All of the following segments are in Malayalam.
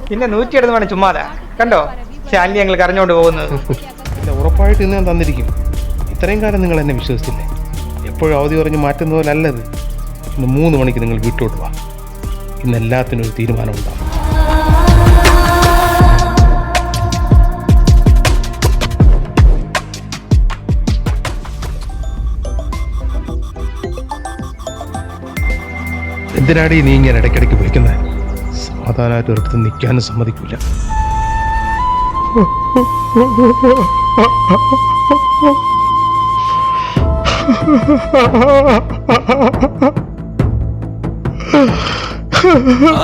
പിന്നെ 170 വേണം ചുമ്മാതാ കണ്ടോ ശാലിനി ഞങ്ങൾ കരഞ്ഞോണ്ട് പോകുന്നത്. ഉറപ്പായിട്ട് ഇന്ന് ഞാൻ തന്നിരിക്കും. ഇത്രയും കാലം നിങ്ങൾ എന്നെ വിശ്വസിച്ചില്ലേ? എപ്പോഴും അവധി പറഞ്ഞ് മാറ്റുന്ന പോലെ അല്ലത്. ഇന്ന് 3 മണിക്ക് നിങ്ങൾ വീട്ടിലോട്ട് വാ. ഇന്ന് എല്ലാത്തിനും ഒരു തീരുമാനം ഉണ്ടാവും. എന്തിനാടി നീ ഇങ്ങനെ ഇടയ്ക്കിടയ്ക്ക് വിളിക്കുന്നത്? സമാധാനമായിട്ട് ഒരിടത്ത് നിൽക്കാനും സമ്മതിക്കില്ല.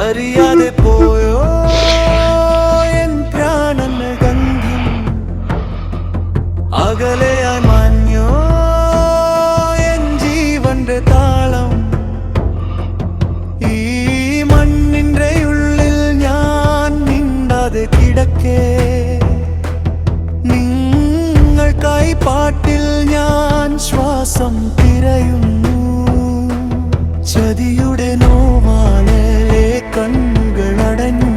അറിയാതെ പോയോ എൻ പ്രാണന ഗന്ധം, അകലെയായി മാഞ്ഞോ എൻ ജീവന്റെ താളം. ഈ മണ്ണിന്റെ ഉള്ളിൽ ഞാൻ മിണ്ടാതെ കിടക്കേ, നിങ്ങൾക്കായി പാട്ടിൽ ഞാൻ ശ്വാസം തിരയുന്നു. ചതിയുടെ നോവാലെ കണ്ണുകളടഞ്ഞു.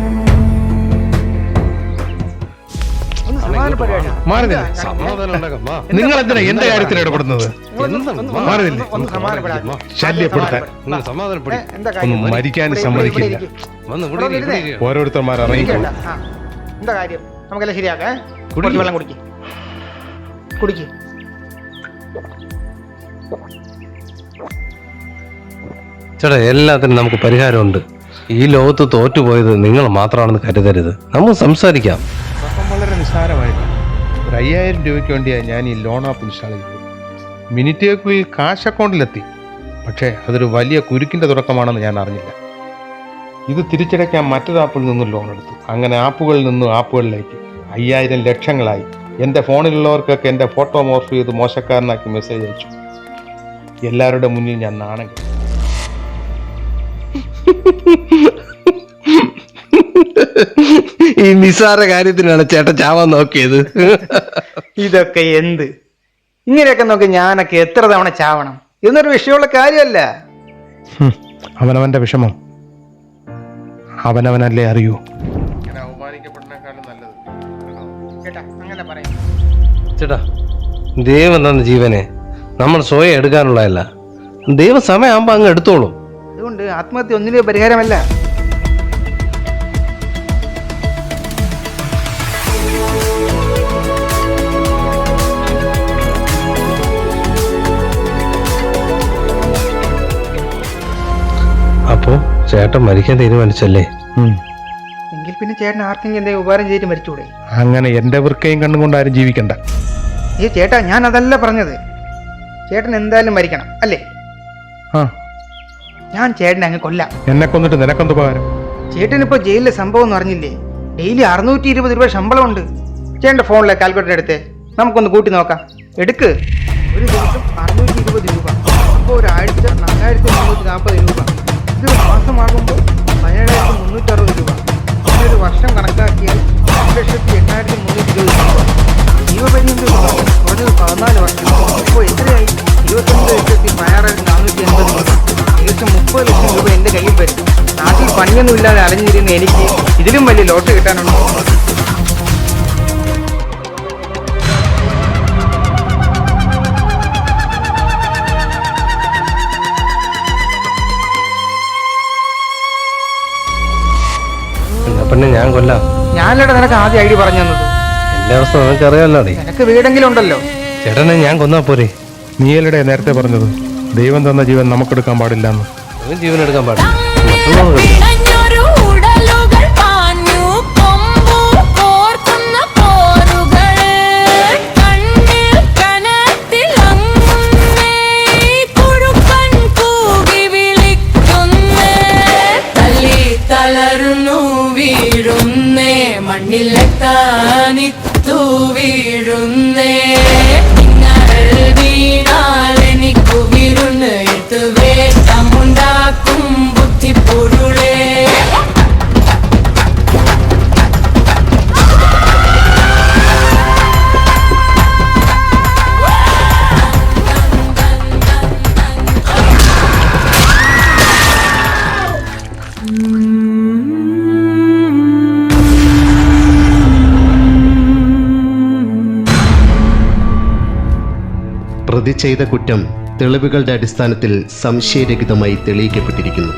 നിങ്ങൾ എന്തിനാ എന്റെ കാര്യത്തിൽ ഇടപെടുന്നത്? ശല്യപ്പെടുത്താൻ ഒന്നും മരിക്കാനും സമ്മതിക്കില്ല. ഓരോരുത്തന്മാർ ഇറങ്ങിക്കോളും. എന്താ കാര്യം? നമുക്കെല്ലാം ശരിയാക്കാം. വെള്ളം കുടിക്ക്. ചേട്ടാ, എല്ലാത്തിനും നമുക്ക് പരിഹാരമുണ്ട്. ഈ ലോകത്ത് തോറ്റുപോയത് നിങ്ങൾ മാത്രമാണെന്ന് കരുതരുത്. നമുക്ക് സംസാരിക്കാം. വളരെ നിസ്സാരമായിട്ട് ഒരു 5000 രൂപയ്ക്ക് വേണ്ടിയാണ് ഞാൻ ഈ ലോൺ ആപ്പ് ഇൻസ്റ്റാൾ ചെയ്തത്. മിനിറ്റുകൾക്കുള്ളിൽ കാശ് അക്കൗണ്ടിലെത്തി. പക്ഷേ അതൊരു വലിയ കുരുക്കിൻ്റെ തുടക്കമാണെന്ന് ഞാൻ അറിഞ്ഞില്ല. ഇത് തിരിച്ചടയ്ക്കാൻ മറ്റൊരു ആപ്പിൽ നിന്നും ലോൺ എടുത്തു. അങ്ങനെ ആപ്പുകളിൽ നിന്നും ആപ്പുകളിലേക്ക് 5000 ലക്ഷങ്ങളായി. എൻ്റെ ഫോണിലുള്ളവർക്കൊക്കെ എൻ്റെ ഫോട്ടോ മോർഫ് ചെയ്ത് മോശക്കാരനാക്കി മെസ്സേജ് അയച്ചു. എല്ലാവരുടെ മുന്നിൽ ഞാൻ നാണം കെട്ടു. ഈ നിസ്സാര കാര്യത്തിനാണ് ചേട്ടൻ ചാവാൻ നോക്കിയത്. ഇതൊക്കെ എന്ത്? ഇങ്ങനെയൊക്കെ നോക്കി ഞാനൊക്കെ എത്ര തവണ ചാവണം? ഇതൊന്നൊരു വിഷയമുള്ള കാര്യമല്ല. അവനവന്റെ വിഷമം അവനവനല്ലേ അറിയൂ. ചേട്ടാ, ദൈവം തന്ന ജീവനെ നമ്മൾ സ്വയം എടുക്കാനുള്ളതല്ല. ദൈവം സമയമാകുമ്പോ അങ്ങ് എടുത്തോളും. അതുകൊണ്ട് ആത്മഹത്യ ഒന്നിലും പരിഹാരമല്ല. അപ്പോ ചേട്ടൻ മരിക്കാൻ തീരുമാനിച്ചല്ലേ? എങ്കിൽ പിന്നെ ചേട്ടൻ ആർക്കെങ്കിലും എന്തെങ്കിലും ഉപകാരം ചെയ്തിട്ട് മരിച്ചൂടെ? അങ്ങനെ എന്റെ വൃക്കയും കണ്ടുകൊണ്ട് ആരും ജീവിക്കണ്ട. ഈ ചേട്ടാ, ഞാൻ അതല്ല പറഞ്ഞത്. ചേട്ടൻ എന്തായാലും മരിക്കണം അല്ലേ? ഞാൻ ചേട്ടനെ അങ്ങ് കൊല്ലാം. എന്നെ കൊന്നിട്ട് നിനക്കൊന്ത് ഉപകാരം? ചേട്ടനിപ്പോ ജയിലിലെ സംഭവം എന്ന് അറിഞ്ഞില്ലേ? ഡെയിലി 620 രൂപ ശമ്പളമുണ്ട്. ചേട്ടന്റെ ഫോണിലെ കാൽക്കുലേറ്റർ എടുത്തേ, നമുക്കൊന്ന് കൂട്ടി നോക്കാം. എടുക്ക്. ഒരു ദിവസം 620 രൂപ, അപ്പോൾ ഒരാഴ്ച 4340 രൂപ. ഇതൊരു മാസമാകുമ്പോൾ 17,360 രൂപ. ഒരു വർഷം കണക്കാക്കിയാൽ 2,08,320 രൂപ. ജീവപര്യന്തം കുറഞ്ഞത് 14 വർഷം. ഇപ്പോൾ എത്രയായി? 29,16,480 രൂപ. ഏകദേശം 30 ലക്ഷം രൂപ എൻ്റെ കയ്യിൽ വരും. നാട്ടിൽ പണിയൊന്നും ഇല്ലാതെ അലഞ്ഞിരുന്ന എനിക്ക് ഇതിലും വലിയ ലോട്ട് കിട്ടാനുണ്ടോ? പിന്നെ ഞാൻ കൊല്ലാം. ഞാനല്ലേ നിനക്ക് ആദ്യം ഐഡിയ പറഞ്ഞു തന്നത്? എന്റെ അവസ്ഥ നിനക്ക് അറിയാമല്ലോ. നിനക്ക് വീടെങ്കിലും ഉണ്ടല്ലോ. ചേട്ടനെ ഞാൻ കൊന്നാ പോരെ? നീയല്ലേ നേരത്തെ പറഞ്ഞത് ദൈവം തന്ന ജീവൻ നമുക്കെടുക്കാൻ പാടില്ല എന്ന്? ജീവൻ എടുക്കാൻ പാടില്ല. മണ്ണിലെത്താനിത്തു വീഴുന്നേ, നിങ്ങൾ വീണാലെനിക്കു വിരുന്ന് എത്തു വേഷമുണ്ടാക്കും ബുദ്ധിപ്പൊരുളേ. പ്രതി ചെയ്ത കുറ്റം തെളിവുകളുടെ അടിസ്ഥാനത്തിൽ സംശയരഹിതമായി തെളിയിക്കപ്പെട്ടിരിക്കുന്നു.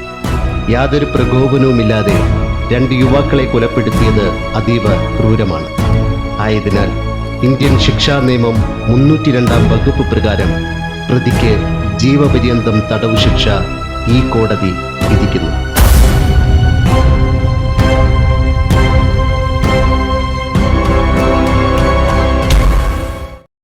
യാതൊരു പ്രകോപനവുമില്ലാതെ 2 യുവാക്കളെ കൊലപ്പെടുത്തിയത് അതീവ ക്രൂരമാണ്. ആയതിനാൽ ഇന്ത്യൻ ശിക്ഷാ നിയമം 302 വകുപ്പ് പ്രകാരം പ്രതിക്ക് ജീവപര്യന്തം തടവ് ശിക്ഷ ഈ കോടതി വിധിക്കുന്നു.